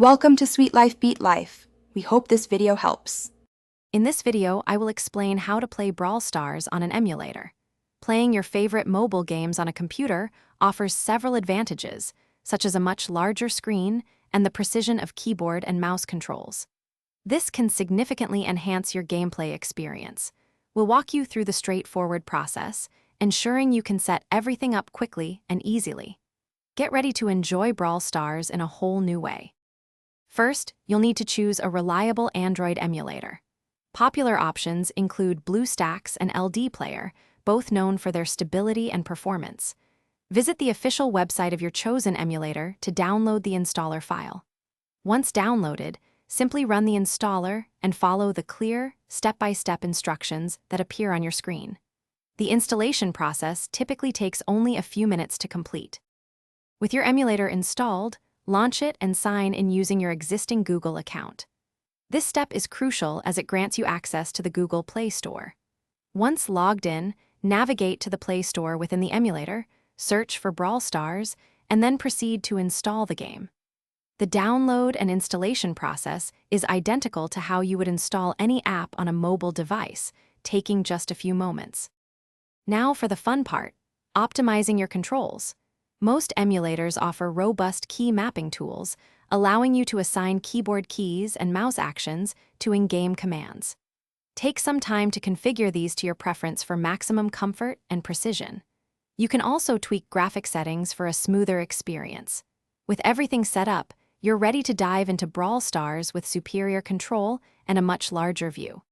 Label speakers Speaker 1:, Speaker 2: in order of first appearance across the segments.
Speaker 1: Welcome to Sweet Life Beat Life. We hope this video helps.
Speaker 2: In this video, I will explain how to play Brawl Stars on an emulator. Playing your favorite mobile games on a computer offers several advantages, such as a much larger screen and the precision of keyboard and mouse controls. This can significantly enhance your gameplay experience. We'll walk you through the straightforward process, ensuring you can set everything up quickly and easily. Get ready to enjoy Brawl Stars in a whole new way. First, you'll need to choose a reliable Android emulator. Popular options include BlueStacks and LD Player, both known for their stability and performance. Visit the official website of your chosen emulator to download the installer file. Once downloaded, simply run the installer and follow the clear, step-by-step instructions that appear on your screen. The installation process typically takes only a few minutes to complete. With your emulator installed, launch it and sign in using your existing Google account. This step is crucial as it grants you access to the Google Play Store. Once logged in, navigate to the Play Store within the emulator, search for Brawl Stars, and then proceed to install the game. The download and installation process is identical to how you would install any app on a mobile device, taking just a few moments. Now for the fun part, optimizing your controls. Most emulators offer robust key mapping tools, allowing you to assign keyboard keys and mouse actions to in-game commands. Take some time to configure these to your preference for maximum comfort and precision. You can also tweak graphic settings for a smoother experience. With everything set up, you're ready to dive into Brawl Stars with superior control and a much larger view.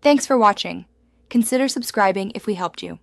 Speaker 1: Thanks for watching. Consider subscribing if we helped you.